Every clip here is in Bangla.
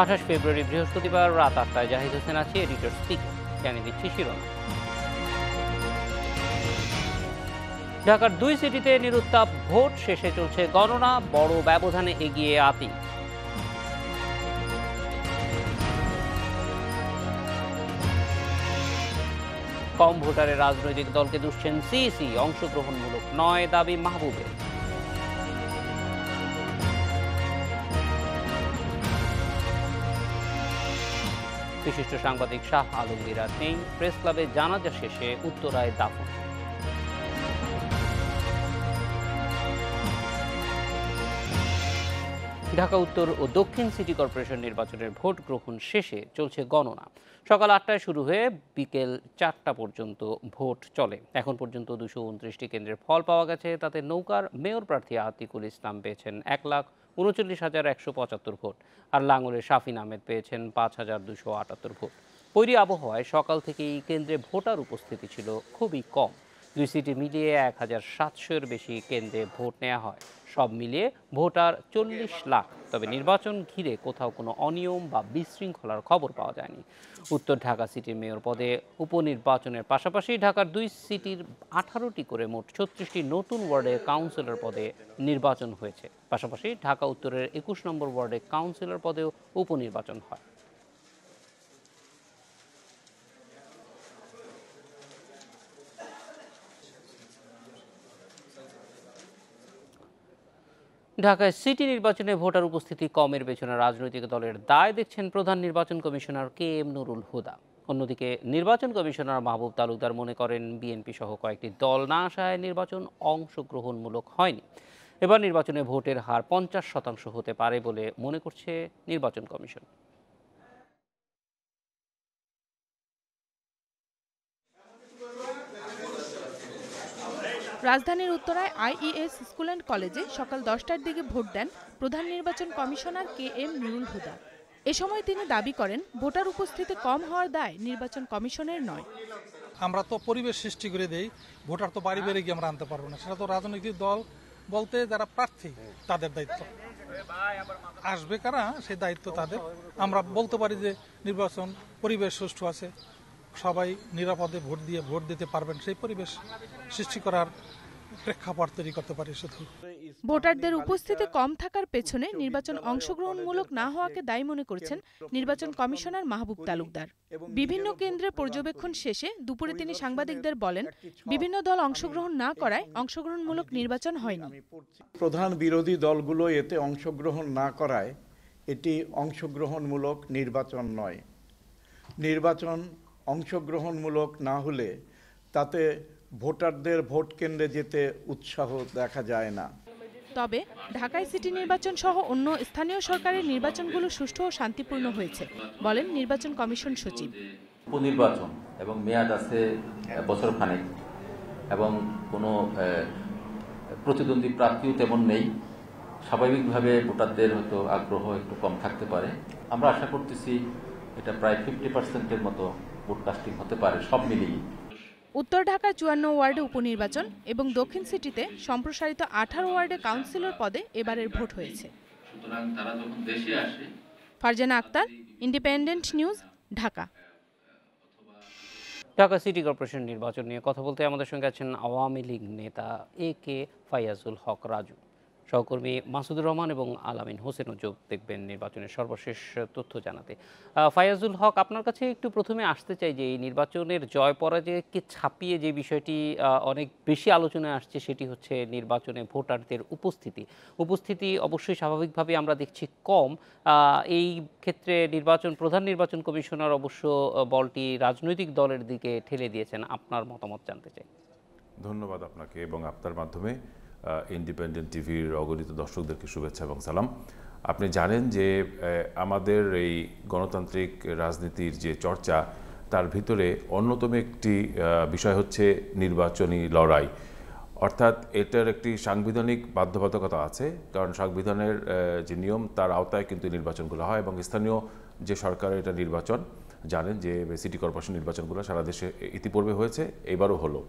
28 ফেব্রুয়ারি বৃহস্পতিবার রাত 8টায় জাহিদ হোসেন আছি এডিটর স্পিকার। জানিয়ে দিচ্ছি শিরোনাম। ঢাকার 2 সিটিতে নিরুত্তাপ ভোট শেষে চলছে গণনা, বড় ব্যবধানে এগিয়ে আতিক। কম ভোটারের রাজনৈতিক দলকে দুষছেন সিইসি, অংশগ্রহণমূলক নয় দাবি মাহবুবের। বিশিষ্ট সাংবাদিক শাহ আলমগীর আর নেই, প্রেস ক্লাবে জানাজা শেষে উত্তরায় দাফন। ঢাকা উত্তর ও দক্ষিণ সিটি কর্পোরেশন নির্বাচনের ভোট গ্রহণ শেষে চলছে গণনা। সকাল 8টায় শুরু হয়ে বিকেল 4টা পর্যন্ত ভোট চলে। এখন পর্যন্ত 229টি কেন্দ্রের ফল পাওয়া গেছে। তাতে নৌকার মেয়র প্রার্থী আতিকুল ইসলাম পেয়েছেন 1,39,175 ভোট, আর লাঙ্গলের শাফিন আহমেদ পেয়েছেন 5,278 ভোট। বৈরী আবহাওয়ায় সকাল থেকেই কেন্দ্রে ভোটার উপস্থিতি ছিল খুবই কম। 2 সিটি মিলিয়ে 1,700-এর বেশি কেন্দ্রে ভোট নেওয়া হয়। সব মিলিয়ে ভোটার 40 লাখ। তবে নির্বাচন ঘিরে কোথাও কোনো অনিয়ম বা বিশৃঙ্খলার খবর পাওয়া যায়নি। উত্তর ঢাকা সিটির মেয়র পদে উপনির্বাচনের পাশাপাশি ঢাকার 2 সিটির 18টি করে মোট 36টি নতুন ওয়ার্ডে কাউন্সিলর পদে নির্বাচন হয়েছে। পাশাপাশি ঢাকা উত্তরের 21 নম্বর ওয়ার্ডে কাউন্সিলর পদেও উপনির্বাচন হয়। ঢাকায় সিটি নির্বাচনে ভোটার উপস্থিতি কমের পেছনে রাজনৈতিক দলের দায় দেখছেন প্রধান নির্বাচন কমিশনার KM নুরুল হুদা। অন্যদিকে নির্বাচন কমিশনার মাহবুব তালুকদার মনে করেন বিএনপি সহ কয়েকটি দল না আসায় নির্বাচন অংশগ্রহণমূলক হয়নি। এবার নির্বাচনে ভোটের হার 50% হতে পারে বলে মনে করছে নির্বাচন কমিশন। রাজধানীর উত্তরায় IES স্কুল অ্যান্ড কলেজে সকাল 10টার দিকে ভোট দেন প্রধান নির্বাচন কমিশনার KM নুরুল হুদা। এ সময় তিনি দাবি করেন ভোটার উপস্থিতি কম হওয়ার দায় নির্বাচন কমিশনের নয়। আমরা তো পরিবেশ সৃষ্টি করে দেই, ভোটার তো বাড়ি বেড়ে গিয়ে আমরা আনতে পারবো না। সেটা তো রাজনৈতিক দল বলতে যারা প্রার্থী তাদের দায়িত্ব। আসবে কারা সেই দায়িত্ব তাদের। আমরা বলতে পারি যে নির্বাচন পরিবেশ সুষ্ঠু আছে, সবাই নিরাপদে ভোট দিতে পারবেন, সেই পরিবেশ সৃষ্টি করার প্রেক্ষাপট তৈরি করতে পারি শুধু। ভোটারদের উপস্থিতি কম থাকার পেছনে নির্বাচন অংশগ্রহণমূলক না হওয়াকে দায়ী মনে করেছেন নির্বাচন কমিশনার মাহবুব তালুকদার। বিভিন্ন কেন্দ্রে পর্যবেক্ষণ শেষে দুপুরে তিনি সাংবাদিকদের বলেন, বিভিন্ন দল অংশগ্রহণ না করায় অংশগ্রহণমূলক নির্বাচন হয়নি। প্রধান বিরোধী দলগুলো এতে অংশগ্রহণ না করায় এটি অংশগ্রহণমূলক নির্বাচন নয়। নির্বাচন অংশগ্রহণমূলক না হলে তাতে ভোটারদের ভোট কেন্দ্রে যেতে উৎসাহ দেখা যায় না। তবে ঢাকায় সিটি নির্বাচন সহ অন্য স্থানীয় সরকারের নির্বাচনগুলো সুষ্ঠু ও শান্তিপূর্ণ হয়েছে বলেন নির্বাচন কমিশন সচিব। উপনির্বাচন এবং মেয়াদ আছে বছর খানেক এবং কোনো প্রতিদ্বন্দ্বী প্রার্থীও তেমন নেই। স্বাভাবিকভাবে ভোটারদের হয়তো আগ্রহ একটু কম থাকতে পারে। আমরা আশা করতেছি এটা প্রায় 50%-এর মতো ভোট কাস্টিং হতে পারে সব মিলিয়ে। উত্তর ঢাকায় 54 ওয়ার্ডে উপনির্বাচন এবং দক্ষিণ সিটিতে সম্প্রসারিত 18 ওয়ার্ডে কাউন্সিলর পদে এবারের ভোট হয়েছে। Farzana Akter, independent news, Dhaka. Dhaka city corporation নির্বাচন নিয়ে কথা বলতে আমাদের সঙ্গে আছেন আওয়ামী লীগ নেতা AK ফায়াজুল হক রাজু, সহকর্মী মাসুদুর রহমান এবং আলামিন হোসেনও যোগ দেখবেন নির্বাচনের সর্বশেষ তথ্য জানাতে। ফায়াজুল হক, আপনার কাছে একটু প্রথমে আসতে চাই যে এই নির্বাচনের জয় পরাজয়কে ছাপিয়ে যে বিষয়টি অনেক বেশি আলোচনায় আসছে সেটি হচ্ছে নির্বাচনে ভোটারদের উপস্থিতি অবশ্যই স্বাভাবিকভাবে আমরা দেখছি কম। এই ক্ষেত্রে প্রধান নির্বাচন কমিশনার অবশ্য বলটি রাজনৈতিক দলের দিকে ঠেলে দিয়েছেন। আপনার মতামত জানতে চাই। ধন্যবাদ আপনাকে এবং আপনার মাধ্যমে ইন্ডিপেন্ডেন্ট টিভির অগণিত দর্শকদেরকে শুভেচ্ছা এবং সালাম। আপনি জানেন যে আমাদের এই গণতান্ত্রিক রাজনীতির যে চর্চা তার ভিতরে অন্যতম একটি বিষয় হচ্ছে নির্বাচনী লড়াই, অর্থাৎ এটার একটি সাংবিধানিক বাধ্যবাধকতা আছে, কারণ সংবিধানের যে নিয়ম তার আওতায় কিন্তু নির্বাচনগুলো হয় এবং স্থানীয় যে সরকারের এটা নির্বাচন, জানেন যে সিটি কর্পোরেশন নির্বাচনগুলো সারা দেশে ইতিপূর্বে হয়েছে, এবারও হলো।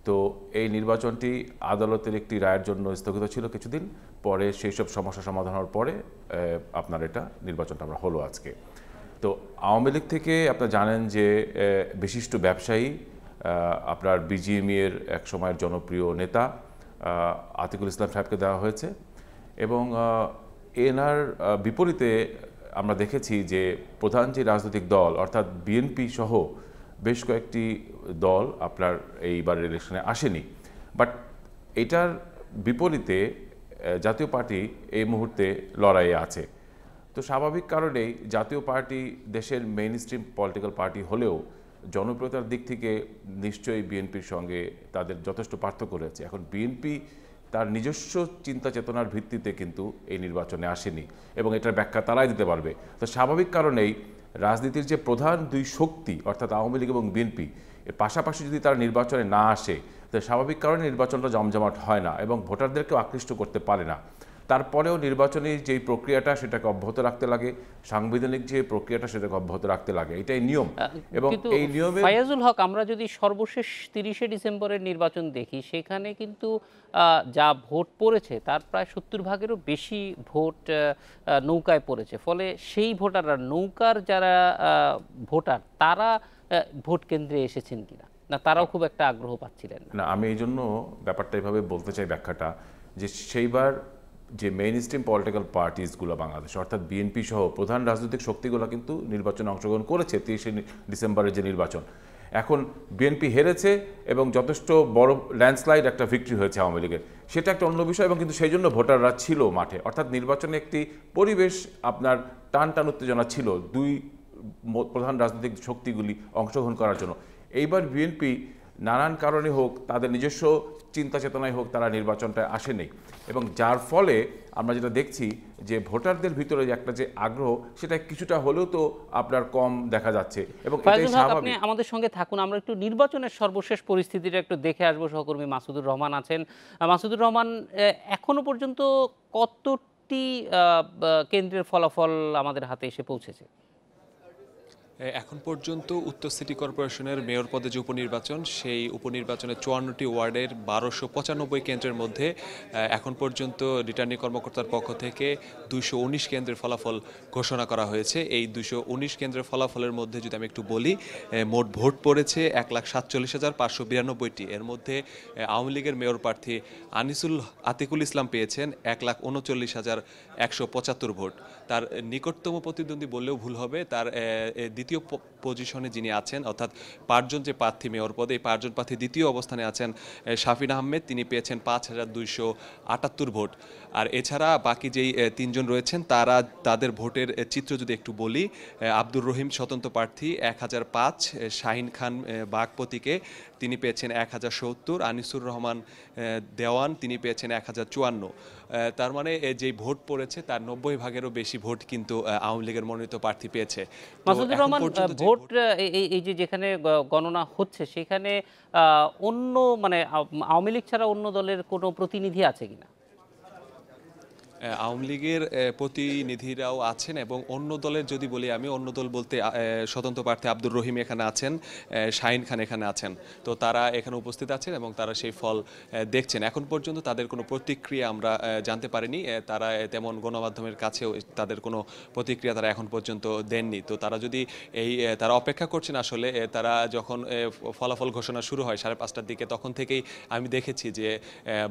তো এই নির্বাচনটি আদালতের একটি রায়ের জন্য স্থগিত ছিল কিছুদিন, পরে সেই সব সমস্যা সমাধান হওয়ার পরে আপনার এটা নির্বাচনটা আমরা হলো আজকে। তো আওয়ামী লীগ থেকে আপনারা জানেন যে বিশিষ্ট ব্যবসায়ী আপনার বিজিএমইএর এক সময়ের জনপ্রিয় নেতা আতিকুল ইসলাম সাহেবকে দেওয়া হয়েছে, এবং এনার বিপরীতে আমরা দেখেছি যে প্রধান যে রাজনৈতিক দল অর্থাৎ বিএনপি সহ বেশ কয়েকটি দল আপনার এইবারের ইলেকশনে আসেনি, বাট এটার বিপরীতে জাতীয় পার্টি এই মুহূর্তে লড়াইয়ে আছে। তো স্বাভাবিক কারণেই জাতীয় পার্টি দেশের মেইন স্ট্রিম পলিটিক্যাল পার্টি হলেও জনপ্রিয়তার দিক থেকে নিশ্চয়ই বিএনপির সঙ্গে তাদের যথেষ্ট পার্থক্য রয়েছে। এখন বিএনপি তার নিজস্ব চিন্তা চেতনার ভিত্তিতে কিন্তু এই নির্বাচনে আসেনি, এবং এটার ব্যাখ্যা তারাই দিতে পারবে। তো স্বাভাবিক কারণেই রাজনীতির যে প্রধান দুই শক্তি অর্থাৎ আওয়ামী লীগ এবং বিএনপি এর পাশাপাশি যদি তারা নির্বাচনে না আসে, তো স্বাভাবিক কারণে নির্বাচনটা জমজমাট হয় না এবং ভোটারদেরকেও আকৃষ্ট করতে পারে না। তারপরেও নির্বাচনী যেই প্রক্রিয়াটা সেটাকে অব্যাহত রাখতে লাগে, সাংবিধানিক যে প্রক্রিয়াটা সেটাকে অব্যাহত রাখতে লাগে, এটাই নিয়ম। এবং এই নিয়মে ফায়াজুল হক, আমরা যদি সর্বশেষ 30শে ডিসেম্বরের নির্বাচন দেখি, সেখানে কিন্তু যা ভোট পড়েছে তার প্রায় 70% বেশি ভোট নৌকায় পড়েছে। ফলে সেই ভোটাররা, নৌকার যারা ভোটার, তারা ভোট কেন্দ্রে এসেছেন কিনা, না তারাও খুব একটা আগ্রহ পাচ্ছিলেন না। আমি এই জন্য ব্যাপারটা এইভাবে বলতে চাই, ব্যাখ্যাটা যে সেইবার যে মেইন স্ট্রিম পলিটিক্যাল পার্টিসগুলো বাংলাদেশ অর্থাৎ বিএনপি সহ প্রধান রাজনৈতিক শক্তিগুলো কিন্তু নির্বাচনে অংশগ্রহণ করেছে 30শে ডিসেম্বরের যে নির্বাচন। এখন বিএনপি হেরেছে এবং যথেষ্ট বড় ল্যান্ডস্লাইড একটা ভিক্টরি হয়েছে আওয়ামী লীগের, সেটা একটা অন্য বিষয়, এবং কিন্তু সেই জন্য ভোটাররা ছিল মাঠে। অর্থাৎ নির্বাচনে একটি পরিবেশ আপনার টান উত্তেজনা ছিল দুই প্রধান রাজনৈতিক শক্তিগুলি অংশগ্রহণ করার জন্য। এইবার বিএনপি নানান কারণে হোক, তাদের নিজস্ব চিন্তা চেতনায় হোক, তারা নির্বাচনটা আসেনি, এবং যার ফলে আমরা যেটা দেখছি যে ভোটারদের ভিতরে যে একটা যে আগ্রহ, সেটা কিছুটা হলেও তো আপনার কম দেখা যাচ্ছে, এবং এটাই স্বাভাবিক। আপনি আমাদের সঙ্গে থাকুন, আমরা একটু নির্বাচনের সর্বশেষ পরিস্থিতিটা একটু দেখে আসবো। সহকর্মী মাসুদুর রহমান আছেন। মাসুদুর রহমান, এখনো পর্যন্ত কতটি কেন্দ্রের ফলাফল আমাদের হাতে এসে পৌঁছেছে? এখন পর্যন্ত উত্তর সিটি কর্পোরেশনের মেয়র পদে যে উপনির্বাচন, সেই উপনির্বাচনে 54টি ওয়ার্ডের 1295 কেন্দ্রের মধ্যে এখন পর্যন্ত রিটার্নিং কর্মকর্তার পক্ষ থেকে 219 কেন্দ্রের ফলাফল ঘোষণা করা হয়েছে। এই 219 কেন্দ্রের ফলাফলের মধ্যে যদি আমি একটু বলি, মোট ভোট পড়েছে 1,47,592টি। এর মধ্যে আওয়ামী লীগের মেয়র প্রার্থী আতিকুল ইসলাম পেয়েছেন 1,39,175 ভোট। তার নিকটতম প্রতিদ্বন্দ্বী বললেও ভুল হবে, তার দ্বিতীয় পজিশনে যিনি আছেন, অর্থাৎ 5 জন যে প্রার্থী মেয়র পদে, এই 5 জন প্রার্থী দ্বিতীয় অবস্থানে আছেন শাফিন আহমেদ, তিনি পেয়েছেন 5,278 ভোট। আর এছাড়া বাকি যেই 3 জন রয়েছেন তাদের ভোটের চিত্র যদি একটু বলি, আব্দুর রহিম স্বতন্ত্র প্রার্থী 1005, শাহিন খান বাগপতিকে তিনি পেয়েছেন 1070, আনিসুর রহমান দেওয়ান তিনি পেয়েছেন 1054। তার মানে যেই ভোট পড়েছে তার 90 ভাগেরও বেশি ভোট কিন্তু আওয়ামী লীগের মনোনীত প্রার্থী পেয়েছে। মাসুদুর রহমান, ভোট এই যে যেখানে গণনা হচ্ছে সেখানে অন্য মানে আওয়ামী লীগ ছাড়া অন্য দলের কোনো প্রতিনিধি আছে কিনা? আওয়ামী লীগের প্রতিনিধিরাও আছেন, এবং অন্য দলের যদি বলি আমি, অন্য দল বলতে স্বতন্ত্র প্রার্থী আব্দুর রহিম এখানে আছেন, শাহিন খান এখানে আছেন। তো তারা এখানে উপস্থিত আছেন এবং তারা সেই ফল দেখছেন। এখন পর্যন্ত তাদের কোনো প্রতিক্রিয়া আমরা জানতে পারিনি, তারা তেমন গণমাধ্যমের কাছেও তাদের কোনো প্রতিক্রিয়া তারা এখন পর্যন্ত দেননি। তো তারা যদি তারা অপেক্ষা করছেন আসলে, তারা যখন ফলাফল ঘোষণা শুরু হয় 5:30টার দিকে, তখন থেকেই আমি দেখেছি যে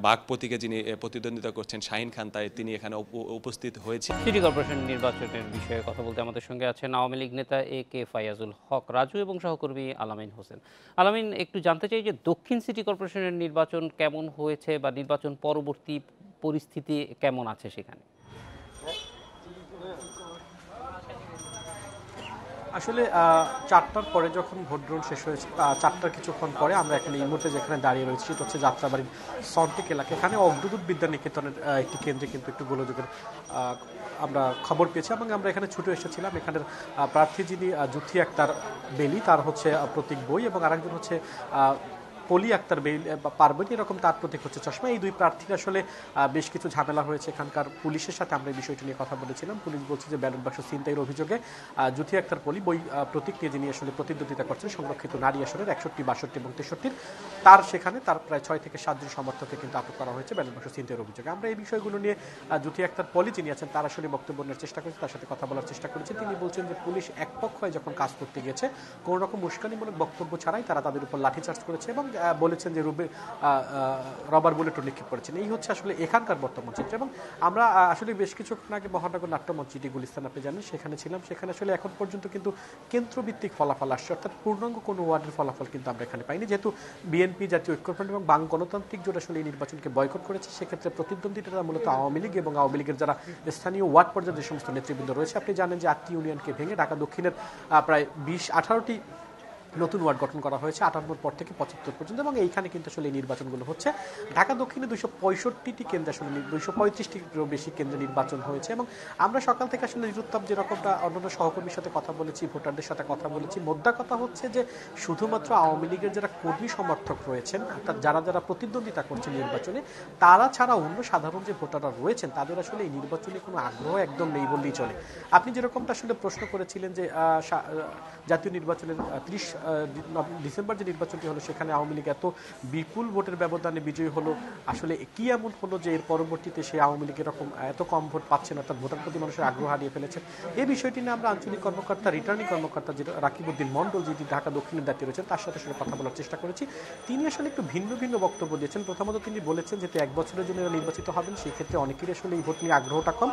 বাগপতিকে যিনি প্রতিদ্বন্দ্বিতা করছেন শাহিন খান, তিনি এখানে উপস্থিত হয়েছে। সিটি কর্পোরেশন নির্বাচনের বিষয়ে কথা বলতে আমাদের সঙ্গে আছেন আওয়ামী লীগ নেতা AK ফায়াজুল হক রাজু এবং সহকর্মী আলামিন হোসেন। আলামিন, একটু জানতে চাই যে দক্ষিণ সিটি কর্পোরেশনের নির্বাচন কেমন হয়েছে বা নির্বাচন পরবর্তী পরিস্থিতি কেমন আছে সেখানে? আসলে 4টার পরে যখন ভোট গ্রহণ শেষ হয়েছে, 4টার কিছুক্ষণ পরে আমরা এখানে এই মুহূর্তে যেখানে দাঁড়িয়ে রয়েছি সেটা হচ্ছে যাত্রাবাড়ির সন্টিক এলাকা। এখানে অগ্রদূত বিদ্যানিকেতনের একটি কেন্দ্রে কিন্তু একটু গোলযোগের আমরা খবর পেয়েছি এবং আমরা এখানে ছুটে এসেছিলাম। এখানের প্রার্থী যিনি জুথি আক্তার বেলি, তার হচ্ছে প্রতীক বই, এবং আরেকজন হচ্ছে কলি আক্তার পারবেন এরকম তার প্রতীক হচ্ছে চশমা। এই দুই প্রার্থীর আসলে বেশ কিছু ঝামেলা হয়েছে এখানকার পুলিশের সাথে। আমরা এই বিষয়টি নিয়ে কথা বলেছিলাম। পুলিশ বলছে যে ব্যালট বাক্স ছিনতাইয়ের অভিযোগে জুথি আক্তার পলি বই প্রতীক নিয়ে যিনি আসলে প্রতিদ্বন্দ্বিতা করছেন সংরক্ষিত নারী আসনের 61, 62 এবং 63 তার সেখানে তার প্রায় 6 থেকে 7 জন সমর্থককে কিন্তু আটক করা হয়েছে ব্যালট বাক্স ছিনতাইয়ের অভিযোগে। আমরা এই বিষয়গুলো নিয়ে জুথি আক্তার পলি যিনি আছেন তার আসলে বক্তব্য নেওয়ার চেষ্টা করেছে, তার সাথে কথা বলার চেষ্টা করেছে। তিনি বলছেন যে পুলিশ একপক্ষ হয়ে যখন কাজ করতে গেছে কোনো রকম উস্কানিমূলক বক্তব্য ছাড়াই তারা তাদের উপর লাঠিচার্জ করেছে এবং বলেছেন যে রবার বুলেটও নিক্ষেপ করেছেন। এই হচ্ছে আসলে এখানকার বর্তমান চিত্র। এবং আমরা আসলে বেশ কিছুক্ষণ আগে মহানগর নাট্যমঞ্চ যেটি গুলিস্তান আপনি জানেন সেখানে ছিলাম। সেখানে আসলে এখন পর্যন্ত কিন্তু কেন্দ্রভিত্তিক ফলাফল আসছে, অর্থাৎ পূর্ণাঙ্গ কোনো ওয়ার্ডের ফলাফল কিন্তু আমরা এখানে পাইনি। যেহেতু বিএনপি, জাতীয় ঐক্যফ্রন্ট এবং বাম গণতান্ত্রিক জোট আসলে এই নির্বাচনকে বয়কট করেছে, সেক্ষেত্রে প্রতিদ্বন্দ্বিতা মূলত আওয়ামী লীগ এবং আওয়ামী লীগের যারা স্থানীয় ওয়ার্ড পর্যায়ে যে সমস্ত নেতৃবৃন্দ রয়েছে। আপনি জানেন যে 8টি ইউনিয়নকে ভেঙে ঢাকা দক্ষিণের প্রায় 18টি নতুন ওয়ার্ড গঠন করা হয়েছে 58 পর থেকে 75 পর্যন্ত, এবং এইখানে কিন্তু আসলে এই নির্বাচনগুলো হচ্ছে। ঢাকা দক্ষিণে 265টি কেন্দ্রে আসলে 235টিরও বেশি কেন্দ্রে নির্বাচন হয়েছে। এবং আমরা সকাল থেকে আসলে নিরুত্তাপ যেরকমটা অন্যান্য সহকর্মীর সাথে কথা বলেছি, ভোটারদের সাথে কথা বলেছি, মোদ্দা কথা হচ্ছে যে শুধুমাত্র আওয়ামী লীগের যারা কর্মী সমর্থক রয়েছেন, অর্থাৎ যারা যারা প্রতিদ্বন্দ্বিতা করছেন নির্বাচনে, তারা ছাড়া অন্য সাধারণ যে ভোটাররা রয়েছেন তাদের আসলে এই নির্বাচনে কোনো আগ্রহ একদম নেই বললেই চলে। আপনি যেরকমটা আসলে প্রশ্ন করেছিলেন যে জাতীয় নির্বাচনের 30 ডিসেম্বর যে নির্বাচনটি হলো সেখানে আওয়ামী লীগ এত বিপুল ভোটের ব্যবধানে বিজয়ী হলো, আসলে কি এমন হলো যে এর পরবর্তীতে সে আওয়ামী লীগ এরকম এত কম ভোট পাচ্ছেন, অর্থাৎ ভোটার প্রতি মানুষের আগ্রহ হারিয়ে ফেলেছে। এই বিষয়টি নিয়ে আমরা আঞ্চলিক কর্মকর্তা, রিটার্নিং কর্মকর্তা যেটা রাকিবউদ্দিন মন্ডল, যিনি ঢাকা দক্ষিণের দায়িত্বে রয়েছেন, তার সাথে আসলে কথা বলার চেষ্টা করেছি। তিনি আসলে একটু ভিন্ন ভিন্ন বক্তব্য দিয়েছেন। প্রথমত তিনি বলেছেন যেহেতু 1 বছরের জন্য নির্বাচিত হবেন সেই ক্ষেত্রে অনেকেরই আসলে এই ভোট নিয়ে আগ্রহটা কম।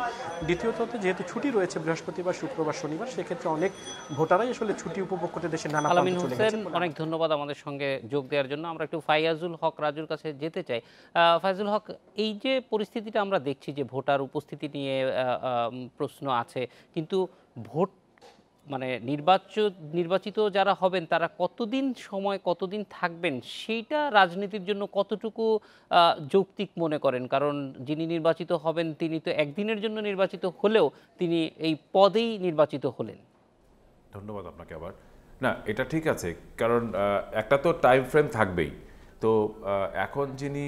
দ্বিতীয়ত যেহেতু ছুটি রয়েছে বৃহস্পতিবার, শুক্রবার, শনিবার, সেক্ষেত্রে অনেক ভোটারাই আসলে ছুটি উপভোগ করতে দেশের নানা প্রান্তে চলে গেছেন। অনেক ধন্যবাদ আমাদের সঙ্গে যোগ দেওয়ার জন্য। আমরা একটু ফাইয়াজুল হক রাজুর কাছে যেতে চাই। ফাইজুল হক, এই যে পরিস্থিতিটা আমরা দেখছি যে ভোটার উপস্থিতি নিয়ে প্রশ্ন আছে, কিন্তু ভোট মানে নির্বাচিত যারা হবেন তারা কতদিন সময়, কতদিন থাকবেন, সেইটা রাজনীতির জন্য কতটুকু যৌক্তিক মনে করেন? কারণ যিনি নির্বাচিত হবেন তিনি তো একদিনের জন্য নির্বাচিত হলেও তিনি এই পদেই নির্বাচিত হলেন। ধন্যবাদ আপনাকে আবার। না, এটা ঠিক আছে, কারণ একটা তো টাইম ফ্রেম থাকবেই। তো এখন যিনি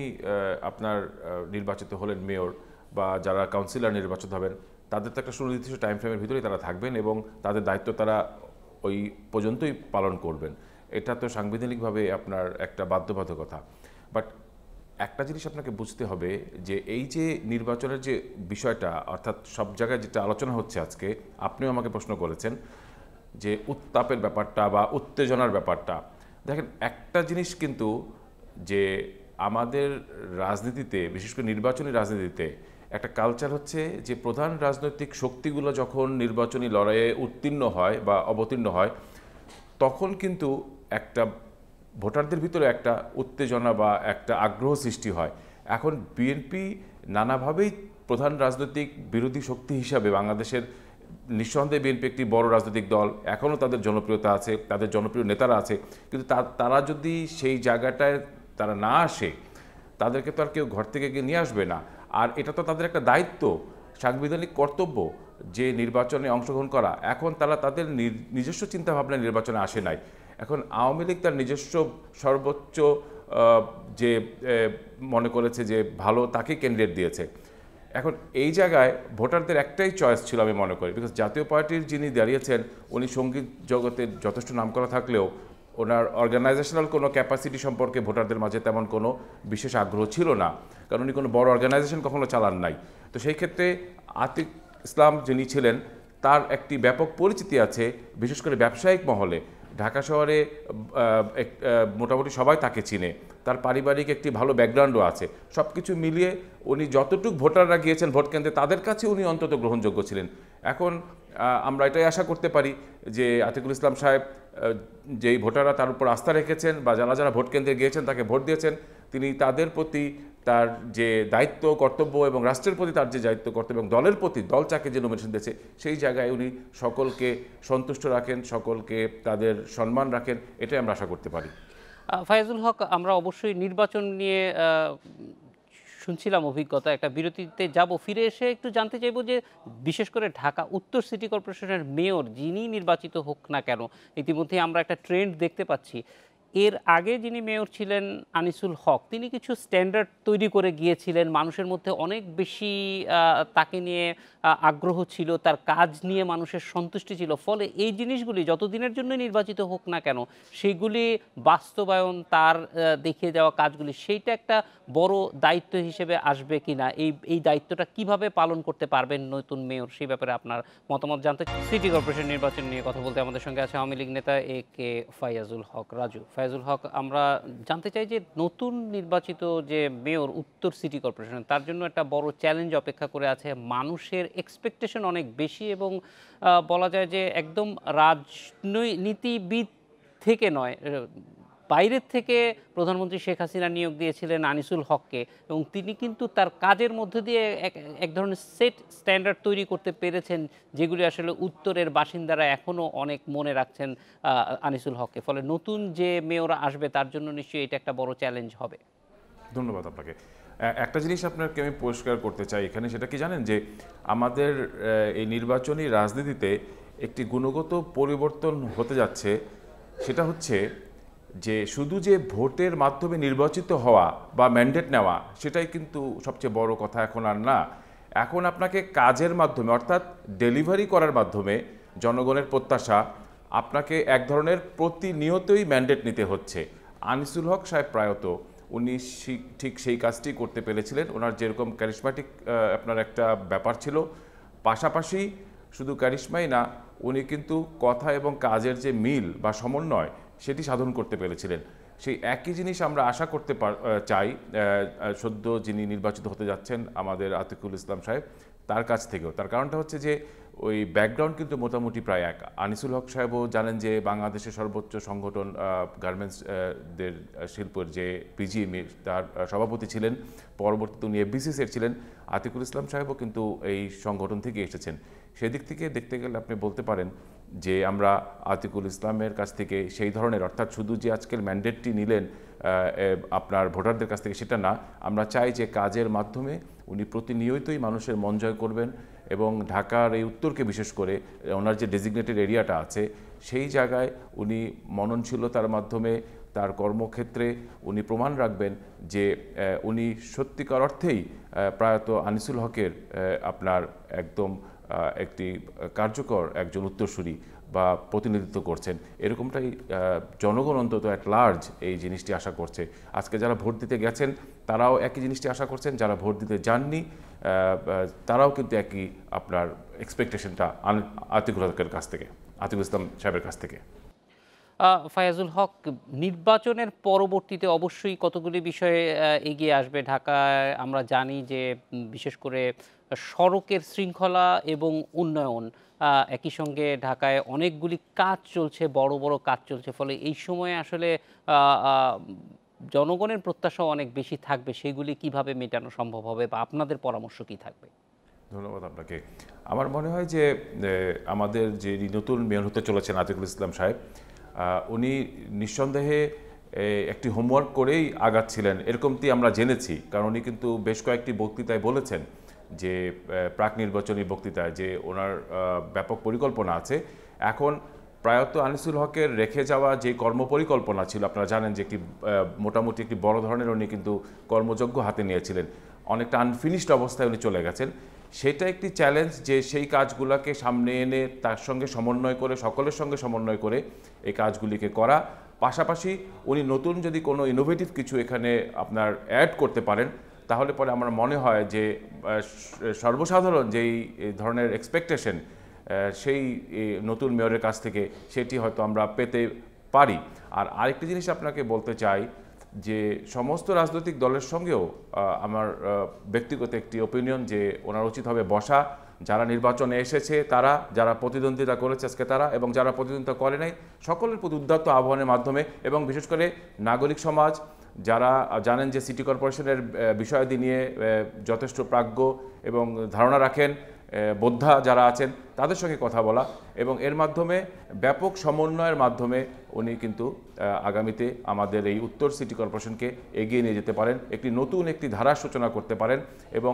আপনার নির্বাচিত হলেন মেয়র বা যারা কাউন্সিলর নির্বাচিত হবেন, তাদের তো একটা সুনির্দিষ্ট টাইম ফ্রেমের ভিতরেই তারা থাকবেন এবং তাদের দায়িত্ব তারা ওই পর্যন্তই পালন করবেন। এটা তো সাংবিধানিকভাবে আপনার একটা বাধ্যবাধকতা। বাট একটা জিনিস আপনাকে বুঝতে হবে যে এই যে নির্বাচনের যে বিষয়টা, অর্থাৎ সব জায়গায় যেটা আলোচনা হচ্ছে আজকে, আপনিও আমাকে প্রশ্ন করেছেন যে উত্তাপের ব্যাপারটা বা উত্তেজনার ব্যাপারটা। দেখেন, একটা জিনিস কিন্তু যে আমাদের রাজনীতিতে, বিশেষ করে নির্বাচনী রাজনীতিতে একটা কালচার হচ্ছে যে প্রধান রাজনৈতিক শক্তিগুলো যখন নির্বাচনী লড়াইয়ে উত্তীর্ণ হয় বা অবতীর্ণ হয়, তখন কিন্তু একটা ভোটারদের ভিতরে একটা উত্তেজনা বা একটা আগ্রহ সৃষ্টি হয়। এখন বিএনপি নানাভাবেই প্রধান রাজনৈতিক বিরোধী শক্তি হিসাবে বাংলাদেশের, নিঃসন্দেহে বিএনপি একটি বড় রাজনৈতিক দল, এখনও তাদের জনপ্রিয়তা আছে, তাদের জনপ্রিয় নেতারা আছে, কিন্তু তারা যদি সেই জায়গাটায় তারা না আসে, তাদেরকে তো আর কেউ ঘর থেকে গিয়ে নিয়ে আসবে না। আর এটা তো তাদের একটা দায়িত্ব, সাংবিধানিক কর্তব্য যে নির্বাচনে অংশগ্রহণ করা। এখন তারা তাদের নিজস্ব চিন্তাভাবনা নির্বাচনে আসে নাই। এখন আওয়ামী লীগ তার নিজস্ব সর্বোচ্চ যে মনে করেছে যে ভালো, তাকে ক্যান্ডিডেট দিয়েছে। এখন এই জায়গায় ভোটারদের একটাই চয়েস ছিল আমি মনে করি, বিকজ জাতীয় পার্টির যিনি দাঁড়িয়েছেন উনি সঙ্গীত জগতের যথেষ্ট নামকরা থাকলেও ওনার অর্গানাইজেশনাল কোনো ক্যাপাসিটি সম্পর্কে ভোটারদের মাঝে তেমন কোনো বিশেষ আগ্রহ ছিল না, কারণ উনি কোনো বড় অর্গানাইজেশন কখনো চালান নাই। তো সেই ক্ষেত্রে আতিক ইসলাম যিনি ছিলেন তার একটি ব্যাপক পরিচিতি আছে, বিশেষ করে ব্যবসায়িক মহলে। ঢাকা শহরে মোটামুটি সবাই তাকে চিনে, তার পারিবারিক একটি ভালো ব্যাকগ্রাউন্ডও আছে। সব কিছু মিলিয়ে উনি যতটুকু ভোটাররা গিয়েছেন ভোট কেন্দ্রে, তাদের কাছে উনি অন্তত গ্রহণযোগ্য ছিলেন। এখন আমরা এটাই আশা করতে পারি যে আতিকুল ইসলাম সাহেব, যেই ভোটাররা তার উপর আস্থা রেখেছেন বা যারা যারা ভোট কেন্দ্রে গিয়েছেন তাকে ভোট দিয়েছেন, তিনি তাদের প্রতি তার যে দায়িত্ব কর্তব্য এবং রাষ্ট্রের প্রতি তার যে দায়িত্ব কর্তব্য এবং দলের প্রতি, দল যাকে যে নমিনেশন দিয়েছে সেই জায়গায় উনি সকলকে সন্তুষ্ট রাখেন, সকলকে তাদের সম্মান রাখেন, এটাই আমরা আশা করতে পারি। ফাইজুল হক, আমরা অবশ্যই নির্বাচন নিয়ে শুনছিলাম অভিজ্ঞতা, একটা বিরতিতে যাব, ফিরে এসে একটু জানতে চাইব যে বিশেষ করে ঢাকা উত্তর সিটি কর্পোরেশনের মেয়র যিনি নির্বাচিত হোক না কেন, ইতিমধ্যে আমরা একটা ট্রেন্ড দেখতে পাচ্ছি, এর আগে যিনি মেয়র ছিলেন আনিসুল হক, তিনি কিছু স্ট্যান্ডার্ড তৈরি করে গিয়েছিলেন, মানুষের মধ্যে অনেক বেশি তাকে নিয়ে আগ্রহ ছিল, তার কাজ নিয়ে মানুষের সন্তুষ্টি ছিল। ফলে এই জিনিসগুলি যতদিনের জন্য নির্বাচিত হোক না কেন, সেগুলি বাস্তবায়ন, তার দেখিয়ে যাওয়া কাজগুলি, সেইটা একটা বড় দায়িত্ব হিসেবে আসবে কিনা, এই দায়িত্বটা কিভাবে পালন করতে পারবেন নতুন মেয়র, সেই ব্যাপারে আপনার মতামত জানতে। সিটি কর্পোরেশন নির্বাচন নিয়ে কথা বলতে আমাদের সঙ্গে আছে আওয়ামী লীগ নেতা কে ফায়াজুল হক রাজু। ফায়াজুল হক, আমরা জানতে চাই যে নতুন নির্বাচিত যে মেয়র উত্তর সিটি কর্পোরেশন, তার জন্য একটা বড় চ্যালেঞ্জ অপেক্ষা করে আছে। মানুষের এক্সপেকটেশন অনেক বেশি এবং বলা যায় যে একদম রাজনীতিবিদ থেকে নয়, বাইরের থেকে প্রধানমন্ত্রী শেখ হাসিনা নিয়োগ দিয়েছিলেন আনিসুল হককে, এবং তিনি কিন্তু তার কাজের মধ্যে দিয়ে এক ধরনের সেট স্ট্যান্ডার্ড তৈরি করতে পেরেছেন, যেগুলি আসলে উত্তরের বাসিন্দারা এখনও অনেক মনে রাখছেন আনিসুল হককে। ফলে নতুন যে মেয়র আসবে তার জন্য নিশ্চয়ই এটা একটা বড় চ্যালেঞ্জ হবে। ধন্যবাদ আপনাকে। একটা জিনিস আপনাকে আমি পরিষ্কার করতে চাই এখানে, সেটা কি জানেন, যে আমাদের এই নির্বাচনী রাজনীতিতে একটি গুণগত পরিবর্তন হতে যাচ্ছে। সেটা হচ্ছে যে শুধু যে ভোটের মাধ্যমে নির্বাচিত হওয়া বা ম্যান্ডেট নেওয়া, সেটাই কিন্তু সবচেয়ে বড় কথা এখন আর না। এখন আপনাকে কাজের মাধ্যমে, অর্থাৎ ডেলিভারি করার মাধ্যমে জনগণের প্রত্যাশা, আপনাকে এক ধরনের প্রতিনিয়তই ম্যান্ডেট নিতে হচ্ছে। আনিসুল হক সাহেব প্রায়ত উনি ঠিক সেই কাজটি করতে পেরেছিলেন। ওনার যেরকম ক্যারিশমাটিক আপনার একটা ব্যাপার ছিল, পাশাপাশি শুধু ক্যারিশমাই না, উনি কিন্তু কথা এবং কাজের যে মিল বা সমন্বয়, সেটি সাধন করতে পেরেছিলেন। সেই একই জিনিস আমরা আশা করতে চাই সদ্য যিনি নির্বাচিত হতে যাচ্ছেন আমাদের আতিকুল ইসলাম সাহেব, তার কাছ থেকেও। তার কারণটা হচ্ছে যে ওই ব্যাকগ্রাউন্ড কিন্তু মোটামুটি প্রায় এক। আনিসুল হক সাহেবও জানেন যে বাংলাদেশের সর্বোচ্চ সংগঠন গার্মেন্টসদের শিল্পের যে পিজিএমই, তার সভাপতি ছিলেন, পরবর্তীতে উনি এফবিসিসির ছিলেন। আতিকুল ইসলাম সাহেবও কিন্তু এই সংগঠন থেকে এসেছেন। সেদিক থেকে দেখতে গেলে আপনি বলতে পারেন যে আমরা আতিকুল ইসলামের কাছ থেকে সেই ধরনের, অর্থাৎ শুধু যে আজকের ম্যান্ডেটটি নিলেন আপনার ভোটারদের কাছ থেকে, সেটা না, আমরা চাই যে কাজের মাধ্যমে উনি প্রতিনিয়তই মানুষের মন জয় করবেন এবং ঢাকার এই উত্তরকে বিশেষ করে ওনার যে ডেজিগনেটেড এরিয়াটা আছে, সেই জায়গায় উনি মননশীলতার মাধ্যমে তার কর্মক্ষেত্রে উনি প্রমাণ রাখবেন যে উনি সত্যিকার অর্থেই প্রায়ত আনিসুল হকের আপনার একদম একটি কার্যকর একজন উত্তরসূরি বা প্রতিনিধিত্ব করছেন। এরকমটাই জনগণ অন্তত অ্যাট লার্জ এই জিনিসটি আশা করছে। আজকে যারা ভোট দিতে গেছেন তারাও একই জিনিসটি আশা করছেন, যারা ভোট দিতে যাননি তারাও কিন্তু একই আপনার এক্সপেকটেশনটা আতিকুল হকের কাছ থেকে, আতিকুল ইসলাম সাহেবের কাছ থেকে। ফায়াজুল হক, নির্বাচনের পরবর্তীতে অবশ্যই কতগুলি বিষয়ে এগিয়ে আসবে ঢাকায়। আমরা জানি যে বিশেষ করে সড়কের শৃঙ্খলা এবং উন্নয়ন, একই সঙ্গে ঢাকায় অনেকগুলি কাজ চলছে, বড় বড় কাজ চলছে। ফলে এই সময়ে আসলে জনগণের প্রত্যাশা অনেক বেশি থাকবে। সেগুলি কিভাবে মেটানো সম্ভব হবে বা আপনাদের পরামর্শ কি থাকবে? ধন্যবাদ আপনাকে। আমার মনে হয় যে আমাদের যে নতুন মেয়র হতে চলেছেন আতিকুল ইসলাম সাহেব, উনি নিঃসন্দেহে একটি হোমওয়ার্ক করেই আগাচ্ছিলেন, এরকমটি আমরা জেনেছি। কারণ উনি কিন্তু বেশ কয়েকটি বক্তৃতায় বলেছেন যে প্রাক নির্বাচনী বক্তৃতায় যে ওনার ব্যাপক পরিকল্পনা আছে। এখন প্রায়ত আনিসুল হকের রেখে যাওয়া যে কর্মপরিকল্পনা ছিল, আপনারা জানেন যে একটি মোটামুটি একটি বড় ধরনের উনি কিন্তু কর্মযজ্ঞ হাতে নিয়েছিলেন, অনেকটা আনফিনিশড অবস্থায় উনি চলে গেছেন। সেটা একটি চ্যালেঞ্জ যে সেই কাজগুলোকে সামনে এনে তার সঙ্গে সমন্বয় করে, সকলের সঙ্গে সমন্বয় করে এই কাজগুলিকে করা। পাশাপাশি উনি নতুন যদি কোনো ইনোভেটিভ কিছু এখানে আপনার অ্যাড করতে পারেন, তাহলে পরে আমার মনে হয় যে সর্বসাধারণ যেই ধরনের এক্সপেকটেশন সেই নতুন মেয়রের কাছ থেকে, সেটি হয়তো আমরা পেতে পারি। আর আরেকটি জিনিস আপনাকে বলতে চাই যে সমস্ত রাজনৈতিক দলের সঙ্গেও আমার ব্যক্তিগত একটি ওপিনিয়ন যে ওনার উচিত হবে বসা, যারা নির্বাচনে এসেছে তারা, যারা প্রতিদ্বন্দ্বিতা করেছে আজকে তারা, এবং যারা প্রতিদ্বন্দ্বিতা করে নাই, সকলের প্রতি উদ্যত আহ্বানের মাধ্যমে, এবং বিশেষ করে নাগরিক সমাজ যারা জানেন যে সিটি কর্পোরেশনের বিষয়াদি নিয়ে যথেষ্ট প্রাজ্ঞ এবং ধারণা রাখেন, বোদ্ধা যারা আছেন, তাদের সঙ্গে কথা বলা এবং এর মাধ্যমে ব্যাপক সমন্বয়ের মাধ্যমে উনি কিন্তু আগামীতে আমাদের এই উত্তর সিটি কর্পোরেশনকে এগিয়ে নিয়ে যেতে পারেন, নতুন একটি ধারার সূচনা করতে পারেন। এবং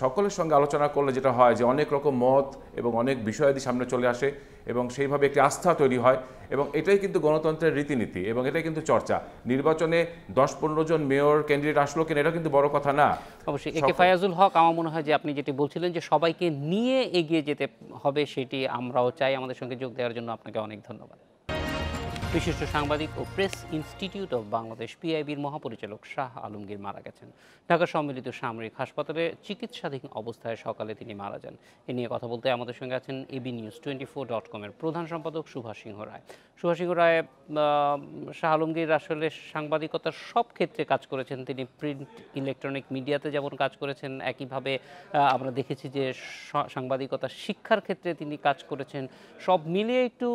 সকলের সঙ্গে আলোচনা করলে যেটা হয় যে অনেক রকম মত এবং অনেক বিষয়াদি সামনে চলে আসে এবং সেইভাবে একটি আস্থা তৈরি হয় এবং এটাই কিন্তু গণতন্ত্রের রীতিনীতি এবং এটাই কিন্তু চর্চা। নির্বাচনে 10-15 জন মেয়র ক্যান্ডিডেট আসলো কিনা এটা কিন্তু বড় কথা না। অবশ্যই একে ফায়াজুল হক, আমার মনে হয় যে আপনি যেটি বলছিলেন যে সবাইকে নিয়ে এগিয়ে যেতে হবে, সেটি আমরাও চাই। আমাদের সঙ্গে যোগ দেওয়ার জন্য আপনাকে অনেক ধন্যবাদ। বিশিষ্ট সাংবাদিক ও প্রেস ইনস্টিটিউট অব বাংলাদেশ পিআইবির মহাপরিচালক শাহ আলমগীর মারা গেছেন। ঢাকা সম্মিলিত সামরিক হাসপাতালে চিকিৎসাধীন অবস্থায় সকালে তিনি মারা যান। এ নিয়ে কথা বলতে আমাদের সঙ্গে আছেন abnews24.com এর প্রধান সম্পাদক সুভাষ সিংহ রায়। সুভাষ সিংহ রায়, শাহ আলমগীর আসলে সাংবাদিকতার সব ক্ষেত্রে কাজ করেছেন। তিনি প্রিন্ট ইলেকট্রনিক মিডিয়াতে যেমন কাজ করেছেন, একইভাবে আমরা দেখেছি যে সাংবাদিকতা শিক্ষার ক্ষেত্রে তিনি কাজ করেছেন। সব মিলিয়ে একটু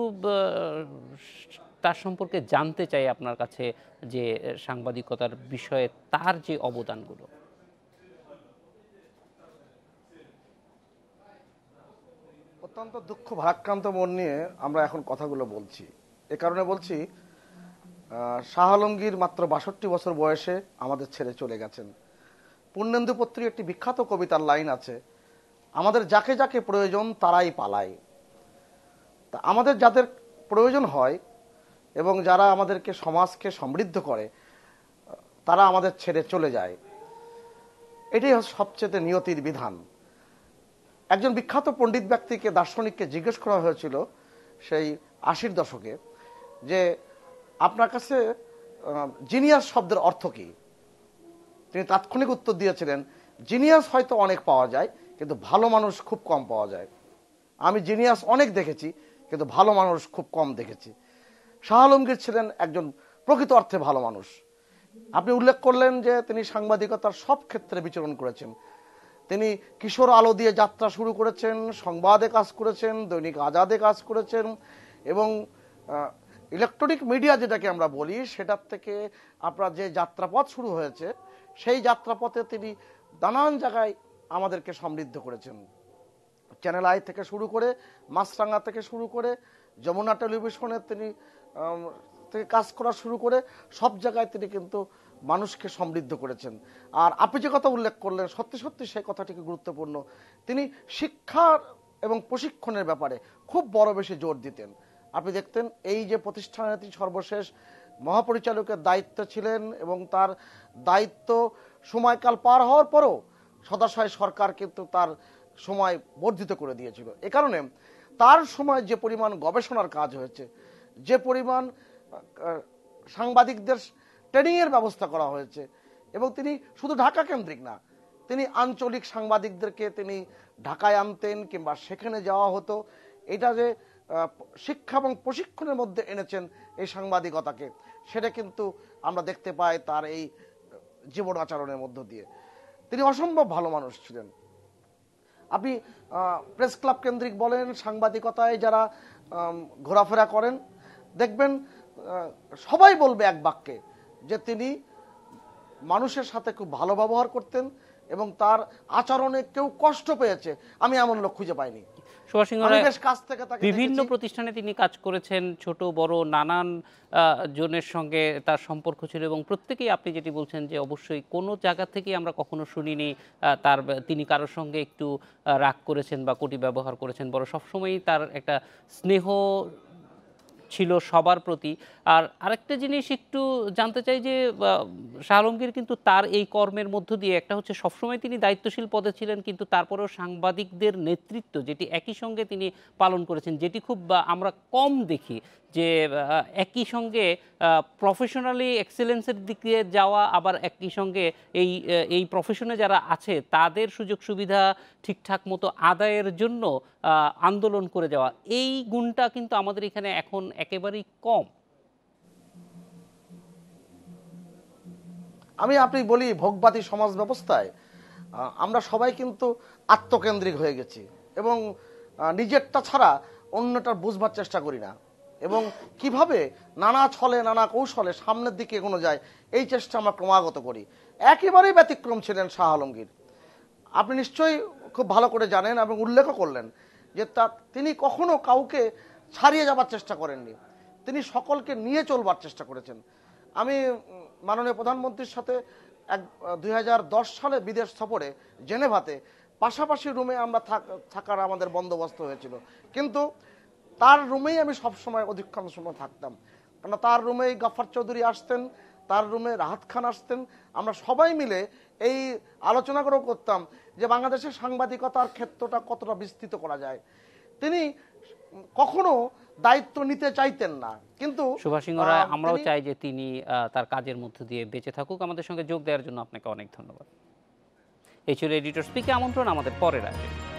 তার সম্পর্কে জানতে চাই আপনার কাছে যে সাংবাদিকতার বিষয়ে তার যে অবদানগুলো। অত্যন্ত দুঃখ ভারাক্রান্ত মন নিয়ে আমরা এখন কথাগুলো বলছি। এ কারণে বলছি, শাহ আলমগীর মাত্র 62 বছর বয়সে আমাদের ছেড়ে চলে গেছেন। পূর্ণেন্দু পত্রীর একটি বিখ্যাত কবিতার লাইন আছে, আমাদের যাকে যাকে প্রয়োজন তারাই পালায়। তা আমাদের যাদের প্রয়োজন হয় এবং যারা আমাদেরকে সমাজকে সমৃদ্ধ করে তারা আমাদের ছেড়ে চলে যায়, এটাই সবচেয়ে নিয়তির বিধান। একজন বিখ্যাত পণ্ডিত ব্যক্তিকে, দার্শনিককে জিজ্ঞেস করা হয়েছিল সেই 80-র দশকে যে আপনার কাছে জিনিয়াস শব্দের অর্থ কি। তিনি তাৎক্ষণিক উত্তর দিয়েছিলেন, জিনিয়াস হয়তো অনেক পাওয়া যায় কিন্তু ভালো মানুষ খুব কম পাওয়া যায়। আমি জিনিয়াস অনেক দেখেছি কিন্তু ভালো মানুষ খুব কম দেখেছি। শাহ আলমগীর ছিলেন একজন প্রকৃত অর্থে ভালো মানুষ। আপনি উল্লেখ করলেন যে তিনি সাংবাদিকতার সব ক্ষেত্রে বিচরণ করেছেন। তিনি কিশোর আলো দিয়ে যাত্রা শুরু করেছেন, সংবাদে কাজ করেছেন, দৈনিক আজাদে কাজ করেছেন এবং ইলেকট্রনিক মিডিয়া যেটাকে আমরা বলি সেটার থেকে আপনার যে যাত্রাপথ শুরু হয়েছে সেই যাত্রাপথে তিনি নানান জায়গায় আমাদেরকে সমৃদ্ধ করেছেন। চ্যানেল আই থেকে শুরু করে, মাছরাঙ্গা থেকে শুরু করে, যমুনা টেলিভিশনে তিনি থেকে কাজ করা শুরু করে সব জায়গায় তিনি কিন্তু মানুষকে সমৃদ্ধ করেছেন। আর আপনি যে কথা উল্লেখ করলেন সত্যি সত্যি সেই কথাটিকে গুরুত্বপূর্ণ। তিনি শিক্ষার এবং প্রশিক্ষণের ব্যাপারে খুব বড় বেশি জোর দিতেন। আপনি দেখতেন এই যে প্রতিষ্ঠানে তিনি সর্বশেষ মহাপরিচালকের দায়িত্ব ছিলেন এবং তার দায়িত্ব সময়কাল পার হওয়ার পরও সদাশয় সরকার কিন্তু তার সময় বর্ধিত করে দিয়েছিল। এ কারণে তার সময় যে পরিমাণ গবেষণার কাজ হয়েছে, যে পরিমাণ সাংবাদিকদের ট্রেনিংয়ের ব্যবস্থা করা হয়েছে, এবং তিনি শুধু ঢাকা কেন্দ্রিক না, তিনি আঞ্চলিক সাংবাদিকদেরকে তিনি ঢাকায় আনতেন কিংবা সেখানে যাওয়া হতো। এটা যে শিক্ষা এবং প্রশিক্ষণের মধ্যে এনেছেন এই সাংবাদিকতাকে, সেটা কিন্তু আমরা দেখতে পাই তার এই জীবন আচরণের মধ্য দিয়ে। তিনি অসম্ভব ভালো মানুষ ছিলেন। আপনি প্রেস ক্লাব কেন্দ্রিক বলেন, সাংবাদিকতায় যারা ঘোরাফেরা করেন দেখবেন সবাই বলবে এক বাক্যে যে তিনি মানুষের সাথে খুব ভালো ব্যবহার করতেন এবং তার আচরণে কেউ কষ্ট পেয়েছে আমি এমন লোক খুঁজে পাইনি। সুভাষ সিংহ রায় বিভিন্ন প্রতিষ্ঠানে তিনি কাজ করেছেন, ছোট বড় নানান জনের সঙ্গে তার সম্পর্ক ছিল এবং প্রত্যেকেই আপনি যেটি বলছেন যে অবশ্যই কোনো জায়গা থেকে আমরা কখনো শুনিনি তিনি কারোর সঙ্গে একটু রাগ করেছেন বা কটি ব্যবহার করেছেন, বড় সবসময়ই তার একটা স্নেহ ছিল সবার প্রতি। আর আরেকটা জিনিস একটু জানতে চাই যে শাহ আলমগীর কিন্তু তার এই কর্মের মধ্য দিয়ে একটা হচ্ছে সবসময় তিনি দায়িত্বশীল পদে ছিলেন, কিন্তু তারপরেও সাংবাদিকদের নেতৃত্ব যেটি একই সঙ্গে তিনি পালন করেছেন, যেটি খুব আমরা কম দেখি যে একই সঙ্গে প্রফেশনালি এক্সেলেন্সের দিকে যাওয়া, আবার একই সঙ্গে এই প্রফেশনে যারা আছে তাদের সুযোগ সুবিধা ঠিকঠাক মতো আদায়ের জন্য আন্দোলন করে যাওয়া, এই গুণটা কিন্তু আমাদের এখানে এখন একেবারেই কম। আপনি বলি ভোগবাদী সমাজ ব্যবস্থায় আমরা সবাই কিন্তু আত্মকেন্দ্রিক হয়ে গেছি এবং নিজেরটা ছাড়া অন্যটার বুঝবার চেষ্টা করি না, এবং কিভাবে নানা ছলে নানা কৌশলে সামনের দিকে এগোনো যায় এই চেষ্টা আমরা ক্রমাগত করি। একেবারেই ব্যতিক্রম ছিলেন শাহ আলমগীর। আপনি নিশ্চয়ই খুব ভালো করে জানেন এবং উল্লেখও করলেন যে তিনি কখনো কাউকে ছাড়িয়ে যাবার চেষ্টা করেননি, তিনি সকলকে নিয়ে চলবার চেষ্টা করেছেন। আমি মাননীয় প্রধানমন্ত্রীর সাথে 2010 সালে বিদেশ সফরে জেনেভাতে পাশাপাশি রুমে আমরা থাকার আমাদের বন্দোবস্ত হয়েছিল, কিন্তু তার রুমেই আমি সবসময় অধিকাংশ সময় থাকতাম, কারণ তার রুমেই গফফার চৌধুরী আসতেন, তার রুমে রাহাত খান আসতেন। আমরা সবাই মিলে এই আলোচনা করেও করতাম যে বাংলাদেশের সাংবাদিকতার ক্ষেত্রটা কতটা বিস্তৃত করা যায়। তিনি কখনো দায়িত্ব নিতে চাইতেন না, কিন্তু সুভাষ সিংহ রায়, আমরাও চাই যে তিনি তার কাজের মধ্য দিয়ে বেঁচে থাকুক। আমাদের সঙ্গে যোগ দেওয়ার জন্য আপনাকে অনেক ধন্যবাদ। এই ছিল এডিটর স্পিকে আমন্ত্রণ আমাদের পরের আয়োজনে।